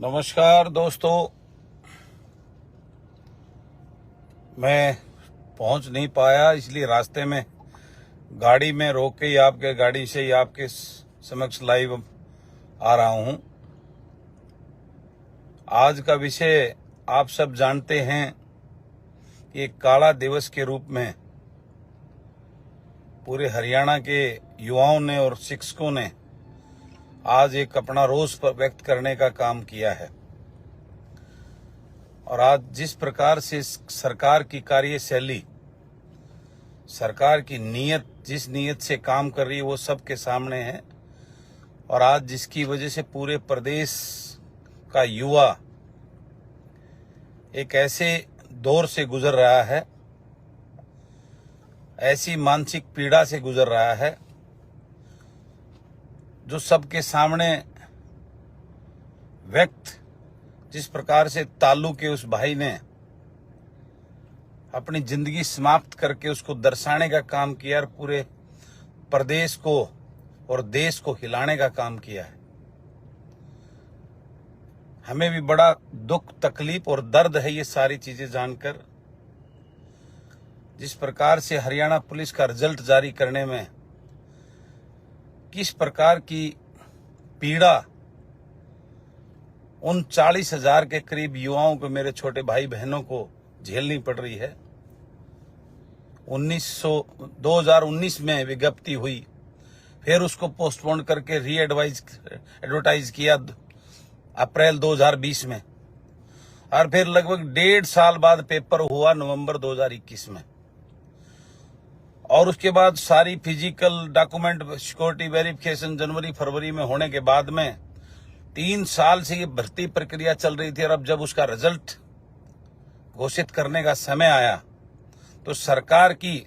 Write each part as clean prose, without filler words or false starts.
नमस्कार दोस्तों, मैं पहुंच नहीं पाया इसलिए रास्ते में गाड़ी में रोक के आपके गाड़ी से ही आपके समक्ष लाइव आ रहा हूं। आज का विषय आप सब जानते हैं कि काला दिवस के रूप में पूरे हरियाणा के युवाओं ने और शिक्षकों ने आज एक अपना रोष व्यक्त करने का काम किया है। और आज जिस प्रकार से सरकार की कार्यशैली, सरकार की नीयत, जिस नीयत से काम कर रही है वो सबके सामने है। और आज जिसकी वजह से पूरे प्रदेश का युवा एक ऐसे दौर से गुजर रहा है, ऐसी मानसिक पीड़ा से गुजर रहा है जो सबके सामने व्यक्त, जिस प्रकार से तालू के उस भाई ने अपनी जिंदगी समाप्त करके उसको दर्शाने का काम किया और पूरे प्रदेश को और देश को हिलाने का काम किया है। हमें भी बड़ा दुख, तकलीफ और दर्द है ये सारी चीजें जानकर। जिस प्रकार से हरियाणा पुलिस का रिजल्ट जारी करने में किस प्रकार की पीड़ा उन 40,000 के करीब युवाओं को, मेरे छोटे भाई बहनों को झेलनी पड़ रही है। 2019 में विज्ञप्ति हुई, फिर उसको पोस्टपोन करके एडवर्टाइज किया अप्रैल 2020 में, और फिर लगभग 1.5 साल बाद पेपर हुआ नवंबर 2021 में। और उसके बाद सारी फिजिकल डॉक्यूमेंट सिक्योरिटी वेरिफिकेशन जनवरी फरवरी में होने के बाद में 3 साल से ये भर्ती प्रक्रिया चल रही थी। और अब जब उसका रिजल्ट घोषित करने का समय आया तो सरकार की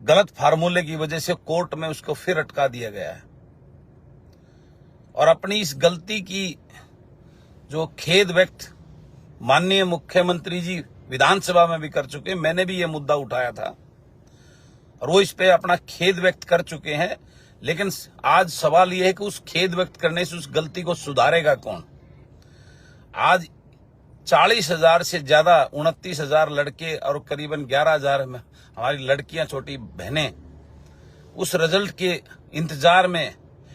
गलत फार्मूले की वजह से कोर्ट में उसको फिर अटका दिया गया है। और अपनी इस गलती की जो खेद व्यक्त माननीय मुख्यमंत्री जी विधानसभा में भी कर चुके हैं, मैंने भी ये मुद्दा उठाया था और वो इस पे अपना खेद व्यक्त कर चुके हैं। लेकिन आज सवाल ये है कि उस खेद व्यक्त करने से उस गलती को सुधारेगा कौन। आज 40,000 से ज्यादा 29,000 लड़के और करीबन 11,000 में हमारी लड़कियां, छोटी बहनें उस रिजल्ट के इंतजार में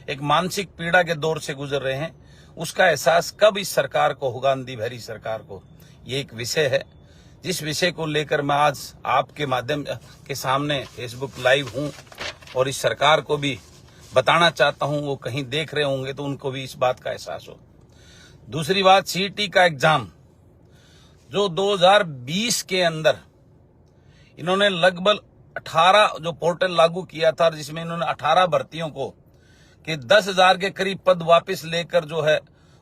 एक मानसिक पीड़ा के दौर से गुजर रहे हैं। उसका एहसास कब इस सरकार को होगा, अंधी भरी सरकार को। ये एक विषय है जिस विषय को लेकर मैं आज आपके माध्यम के सामने फेसबुक लाइव हूं और इस सरकार को भी बताना चाहता हूं। वो कहीं देख रहे होंगे तो उनको भी इस बात का एहसास हो। दूसरी बात, सीईटी का एग्जाम जो 2020 के अंदर इन्होंने लगभग 18 जो पोर्टल लागू किया था, जिसमें इन्होंने 18 भर्तियों को कि 10,000 के करीब पद वापस लेकर जो है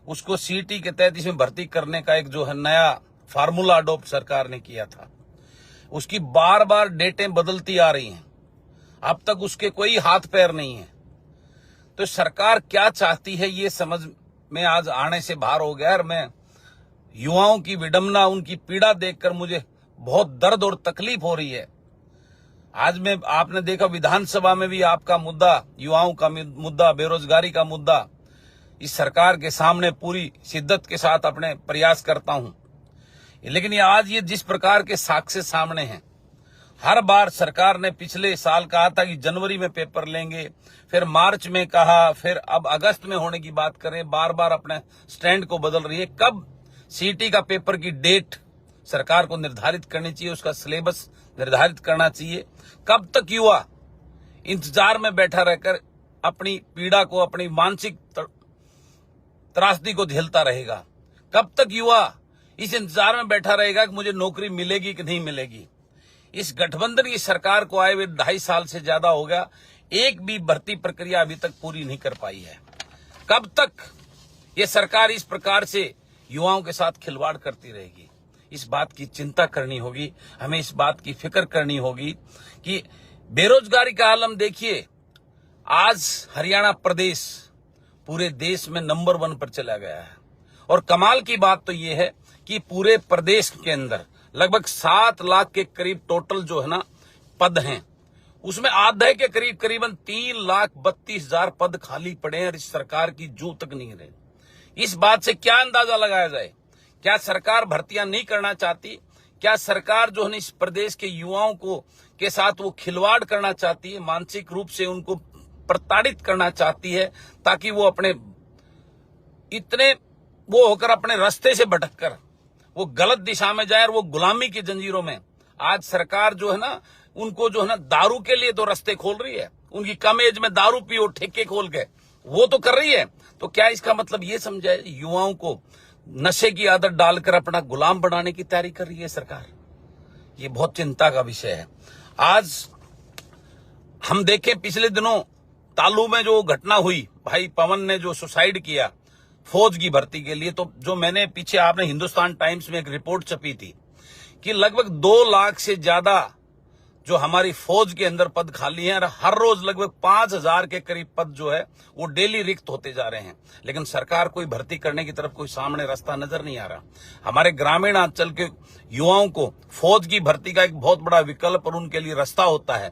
उसको सीईटी के तहत इसमें भर्ती करने का एक जो है नया फार्मूला अडॉप्ट सरकार ने किया था। उसकी बार बार डेटें बदलती आ रही हैं, अब तक उसके कोई हाथ पैर नहीं है। तो सरकार क्या चाहती है ये समझ में आज आने से बाहर हो गया। और मैं युवाओं की विडंबना, उनकी पीड़ा देखकर मुझे बहुत दर्द और तकलीफ हो रही है। आज में आपने देखा विधानसभा में भी आपका मुद्दा, युवाओं का मुद्दा, बेरोजगारी का मुद्दा इस सरकार के सामने पूरी शिद्दत के साथ अपने प्रयास करता हूं। लेकिन ये आज ये जिस प्रकार के साक्ष्य सामने हैं, हर बार सरकार ने पिछले साल कहा था कि जनवरी में पेपर लेंगे, फिर मार्च में कहा, फिर अब अगस्त में होने की बात करें, बार बार अपने स्टैंड को बदल रही है। कब सीईटी का पेपर की डेट सरकार को निर्धारित करनी चाहिए, उसका सिलेबस निर्धारित करना चाहिए। कब तक युवा इंतजार में बैठा रहकर अपनी पीड़ा को, अपनी मानसिक त्रासदी को झेलता रहेगा? कब तक युवा इस इंतजार में बैठा रहेगा कि मुझे नौकरी मिलेगी कि नहीं मिलेगी? इस गठबंधन की सरकार को आए हुए 2.5 साल से ज्यादा हो गया, एक भी भर्ती प्रक्रिया अभी तक पूरी नहीं कर पाई है। कब तक ये सरकार इस प्रकार से युवाओं के साथ खिलवाड़ करती रहेगी? इस बात की चिंता करनी होगी, हमें इस बात की फिक्र करनी होगी कि बेरोजगारी का आलम देखिए, आज हरियाणा प्रदेश पूरे देश में नंबर 1 पर चला गया है। और कमाल की बात तो ये है कि पूरे प्रदेश के अंदर लगभग 7 लाख के करीब टोटल जो है ना पद हैं, उसमें आधे के करीब करीबन 3,32,000 पद खाली पड़े हैं और इस सरकार की जू तक नहीं रहे। इस बात से क्या अंदाजा लगाया जाए? क्या सरकार भर्तियां नहीं करना चाहती? क्या सरकार जो है इस प्रदेश के युवाओं को के साथ वो खिलवाड़ करना चाहती है, मानसिक रूप से उनको प्रताड़ित करना चाहती है, ताकि वो अपने इतने वो होकर अपने रास्ते से भटककर वो गलत दिशा में जाए और वो गुलामी की जंजीरों में आज सरकार जो है ना उनको जो है ना दारू के लिए तो रास्ते खोल रही है, उनकी कम एज में दारू पियो ठेके खोल के वो तो कर रही है। तो क्या इसका मतलब ये समझे युवाओं को नशे की आदत डालकर अपना गुलाम बनाने की तैयारी कर रही है सरकार? ये बहुत चिंता का विषय है। आज हम देखें पिछले दिनों तालू में जो घटना हुई, भाई पवन ने जो सुसाइड किया फौज की भर्ती के लिए, तो जो मैंने पीछे आपने हिंदुस्तान टाइम्स में एक रिपोर्ट छपी थी कि लगभग 2 लाख से ज्यादा जो हमारी फौज के अंदर पद खाली हैं और हर रोज लगभग 5,000 के करीब पद जो है वो डेली रिक्त होते जा रहे हैं, लेकिन सरकार कोई भर्ती करने की तरफ कोई सामने रास्ता नजर नहीं आ रहा। हमारे ग्रामीण अंचल के युवाओं को फौज की भर्ती का एक बहुत बड़ा विकल्प और उनके लिए रास्ता होता है,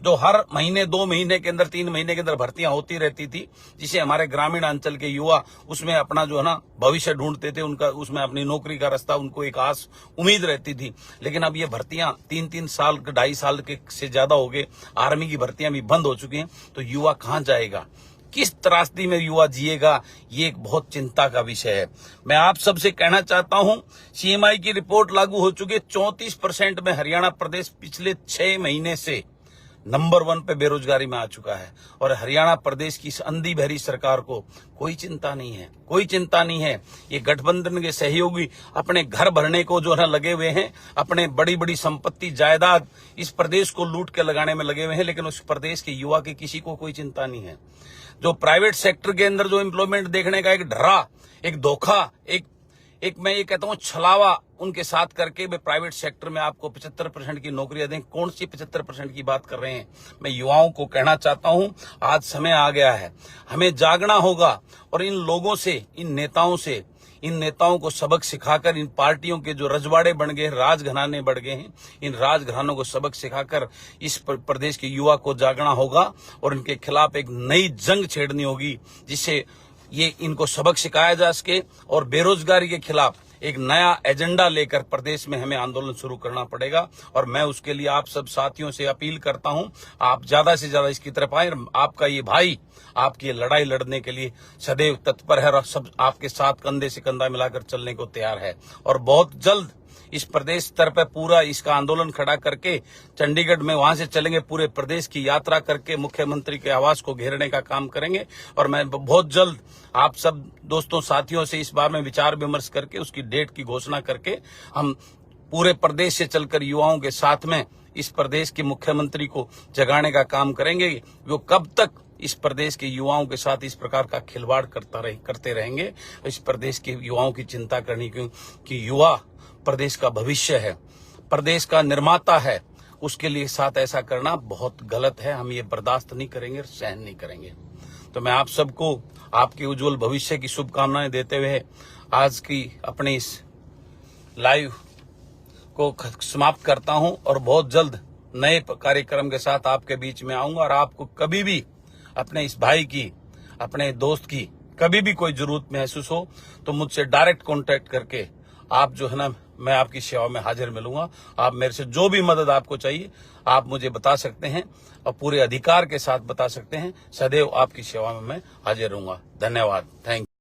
जो हर महीने 2 महीने के अंदर 3 महीने के अंदर भर्तियां होती रहती थी, जिसे हमारे ग्रामीण अंचल के युवा उसमें अपना जो है ना भविष्य ढूंढते थे, उनका उसमें अपनी नौकरी का रास्ता उनको एक आस उम्मीद रहती थी। लेकिन अब ये भर्तियां 3-3 साल 2.5 साल के से ज्यादा हो गए, आर्मी की भर्तियां भी बंद हो चुकी हैं, तो युवा कहां जाएगा, किस त्रासदी में युवा जिएगा, ये एक बहुत चिंता का विषय है। मैं आप सबसे कहना चाहता हूं, सीएमआई की रिपोर्ट लागू हो चुकी है, 34% में हरियाणा प्रदेश पिछले 6 महीने से नंबर 1 पे बेरोजगारी में आ चुका है और हरियाणा प्रदेश की इस अंधी बहरी सरकार को कोई चिंता नहीं है, कोई चिंता नहीं है। ये गठबंधन के सहयोगी अपने घर भरने को जो है लगे हुए हैं, अपने बड़ी बड़ी संपत्ति जायदाद इस प्रदेश को लूट के लगाने में लगे हुए हैं, लेकिन उस प्रदेश के युवा की किसी को कोई चिंता नहीं है। जो प्राइवेट सेक्टर के अंदर जो एम्प्लॉयमेंट देखने का एक ढर्रा, एक धोखा, एक मैं ये कहता हूं छलावा उनके साथ करके वे प्राइवेट सेक्टर में आपको 75% की नौकरियां दें। कौन सी 75% की बात कर रहे हैं? मैं युवाओं को कहना चाहता हूं, आज समय आ गया है, हमें जागना होगा और इन लोगों से, इन नेताओं को सबक सिखाकर, इन पार्टियों के जो रजवाड़े बन गए, राजघराने बढ़ गए हैं, इन राजघरानों को सबक सिखाकर इस प्रदेश के युवा को जागना होगा और इनके खिलाफ एक नई जंग छेड़नी होगी, जिससे ये इनको सबक सिखाया जा सके और बेरोजगारी के खिलाफ एक नया एजेंडा लेकर प्रदेश में हमें आंदोलन शुरू करना पड़ेगा। और मैं उसके लिए आप सब साथियों से अपील करता हूं, आप ज्यादा से ज्यादा इसकी तरफ आए। आपका ये भाई आपकी ये लड़ाई लड़ने के लिए सदैव तत्पर है और सब आपके साथ कंधे से कंधा मिलाकर चलने को तैयार है। और बहुत जल्द इस प्रदेश स्तर पर पूरा इसका आंदोलन खड़ा करके चंडीगढ़ में वहां से चलेंगे, पूरे प्रदेश की यात्रा करके मुख्यमंत्री के आवास को घेरने का काम करेंगे। और मैं बहुत जल्द आप सब दोस्तों साथियों से इस बार में विचार विमर्श करके उसकी डेट की घोषणा करके हम पूरे प्रदेश से चलकर युवाओं के साथ में इस प्रदेश के मुख्यमंत्री को जगाने का काम करेंगे। वो कब तक इस प्रदेश के युवाओं के साथ इस प्रकार का खिलवाड़ करते रहेंगे? इस प्रदेश के युवाओं की चिंता करनी, क्योंकि युवा प्रदेश का भविष्य है, प्रदेश का निर्माता है, उसके लिए साथ ऐसा करना बहुत गलत है। हम ये बर्दाश्त नहीं करेंगे और सहन नहीं करेंगे। तो मैं आप सबको आपके उज्जवल भविष्य की शुभकामनाएं देते हुए आज की अपनी इस लाइव को समाप्त करता हूं और बहुत जल्द नए कार्यक्रम के साथ आपके बीच में आऊंगा। और आपको कभी भी अपने इस भाई की, अपने दोस्त की कभी भी कोई जरूरत महसूस हो तो मुझसे डायरेक्ट कॉन्टेक्ट करके आप जो है ना, मैं आपकी सेवा में हाजिर मिलूंगा। आप मेरे से जो भी मदद आपको चाहिए आप मुझे बता सकते हैं और पूरे अधिकार के साथ बता सकते हैं। सदैव आपकी सेवा में मैं हाजिर रहूंगा। धन्यवाद। Thank you.